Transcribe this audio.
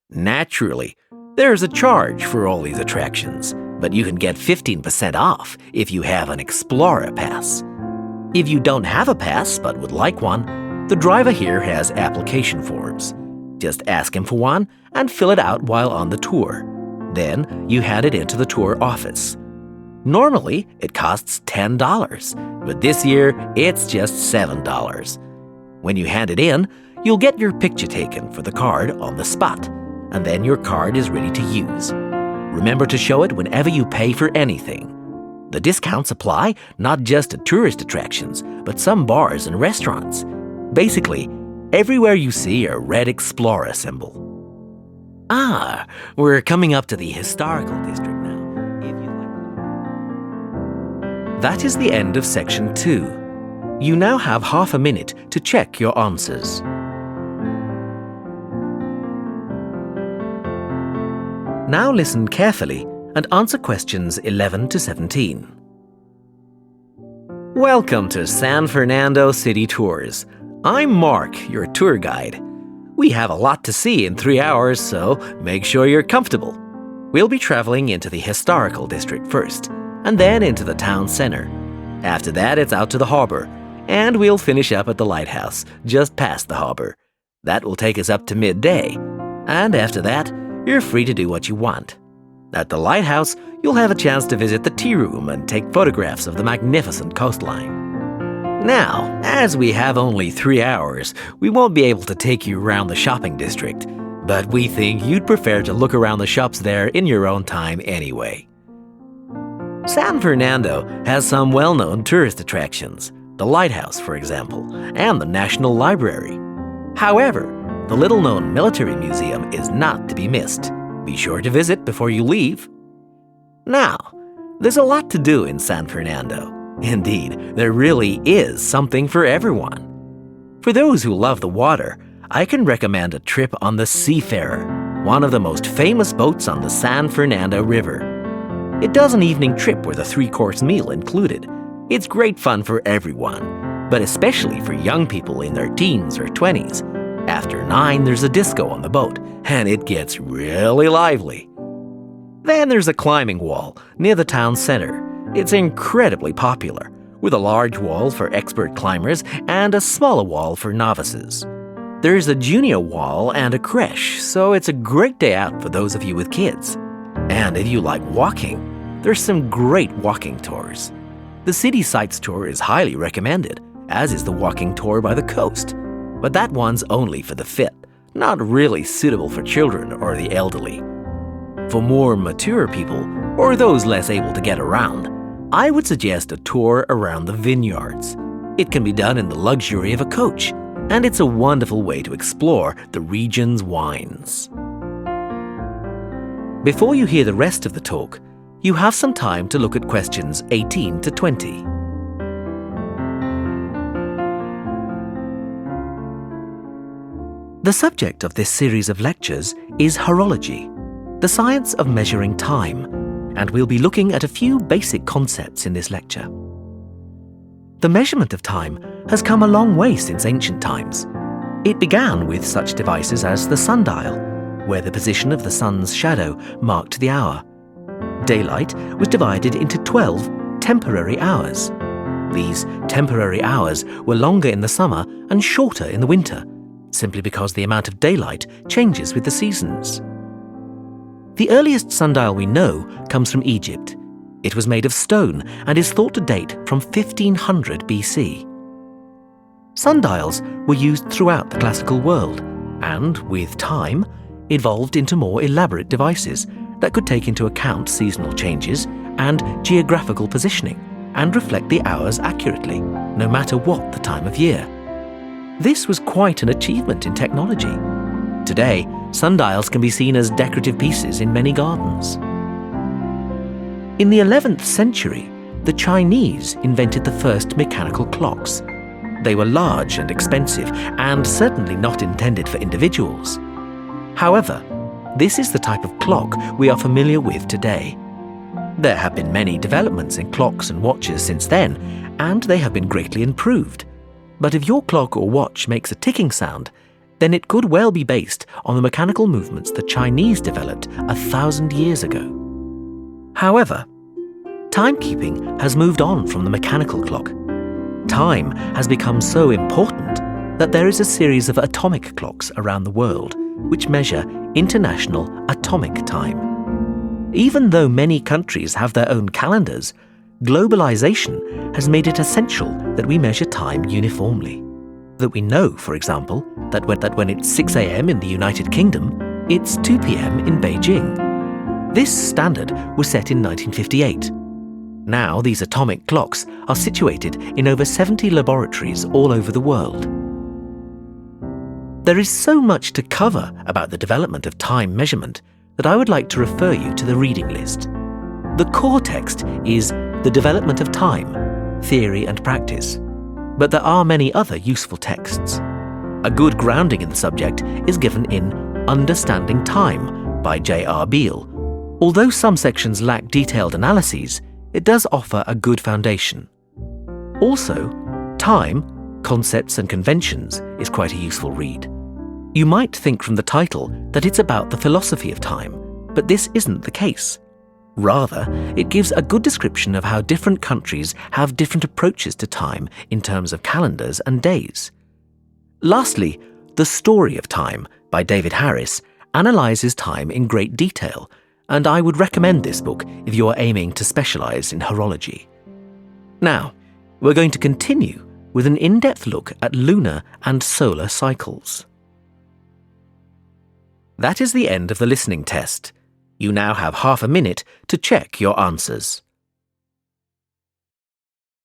Naturally, there's a charge for all these attractions, but you can get 15% off if you have an Explorer Pass. If you don't have a pass but would like one, the driver here has application forms. Just ask him for one and fill it out while on the tour. Then you hand it into the tour office. Normally, it costs $10, but this year it's just $7. When you hand it in, you'll get your picture taken for the card on the spot, and then your card is ready to use. Remember to show it whenever you pay for anything. The discounts apply not just to tourist attractions, but some bars and restaurants. Basically, everywhere you see a red Explorer symbol. We're coming up to the historical district now. That is the end of section 2. You now have half a minute to check your answers. Now listen carefully and answer questions 11 to 17. Welcome to San Fernando City Tours. I'm Mark, your tour guide. We have a lot to see in 3 hours, so make sure you're comfortable. We'll be traveling into the historical district first, and then into the town center. After that, it's out to the harbor, and we'll finish up at the lighthouse, just past the harbor. That will take us up to midday, and after that, you're free to do what you want. At the lighthouse, you'll have a chance to visit the tea room and take photographs of the magnificent coastline. Now, as we have only 3 hours, we won't be able to take you around the shopping district, but we think you'd prefer to look around the shops there in your own time anyway. San Fernando has some well-known tourist attractions, the lighthouse, for example, and the National Library. However, the little-known military museum is not to be missed. Be sure to visit before you leave. Now, there's a lot to do in San Fernando. Indeed, there really is something for everyone. For those who love the water, I can recommend a trip on the Seafarer, one of the most famous boats on the San Fernando River. It does an evening trip with a 3-course meal included. It's great fun for everyone, but especially for young people in their teens or 20s. After 9, there's a disco on the boat, and it gets really lively. Then there's a climbing wall near the town center. It's incredibly popular, with a large wall for expert climbers and a smaller wall for novices. There's a junior wall and a creche, so it's a great day out for those of you with kids. And if you like walking, there's some great walking tours. The City Sights tour is highly recommended, as is the walking tour by the coast. But that one's only for the fit, not really suitable for children or the elderly. For more mature people, or those less able to get around, I would suggest a tour around the vineyards. It can be done in the luxury of a coach, and it's a wonderful way to explore the region's wines. Before you hear the rest of the talk, you have some time to look at questions 18 to 20. The subject of this series of lectures is horology, the science of measuring time, and we'll be looking at a few basic concepts in this lecture. The measurement of time has come a long way since ancient times. It began with such devices as the sundial, where the position of the sun's shadow marked the hour. Daylight was divided into 12 temporary hours. These temporary hours were longer in the summer and shorter in the winter, simply because the amount of daylight changes with the seasons. The earliest sundial we know comes from Egypt. It was made of stone and is thought to date from 1500 BC. Sundials were used throughout the classical world and, with time, evolved into more elaborate devices that could take into account seasonal changes and geographical positioning and reflect the hours accurately, no matter what the time of year. This was quite an achievement in technology. Today, sundials can be seen as decorative pieces in many gardens. In the 11th century, the Chinese invented the first mechanical clocks. They were large and expensive and certainly not intended for individuals. However, this is the type of clock we are familiar with today. There have been many developments in clocks and watches since then, and they have been greatly improved. But if your clock or watch makes a ticking sound, then it could well be based on the mechanical movements the Chinese developed 1,000 years ago. However, timekeeping has moved on from the mechanical clock. Time has become so important that there is a series of atomic clocks around the world which measure international atomic time. Even though many countries have their own calendars, globalization has made it essential that we measure time uniformly. That we know, for example, that when it's 6 a.m. in the United Kingdom, it's 2 p.m. in Beijing. This standard was set in 1958. Now these atomic clocks are situated in over 70 laboratories all over the world. There is so much to cover about the development of time measurement that I would like to refer you to the reading list. The core text is The Development of Time, Theory and Practice, but there are many other useful texts. A good grounding in the subject is given in Understanding Time by J.R. Beale. Although some sections lack detailed analyses, it does offer a good foundation. Also, Time, Concepts and Conventions is quite a useful read. You might think from the title that it's about the philosophy of time, but this isn't the case. Rather, it gives a good description of how different countries have different approaches to time in terms of calendars and days. Lastly, The Story of Time by David Harris analyzes time in great detail, and I would recommend this book if you are aiming to specialize in horology. Now, we're going to continue with an in-depth look at lunar and solar cycles. That is the end of the listening test. You now have half a minute to check your answers.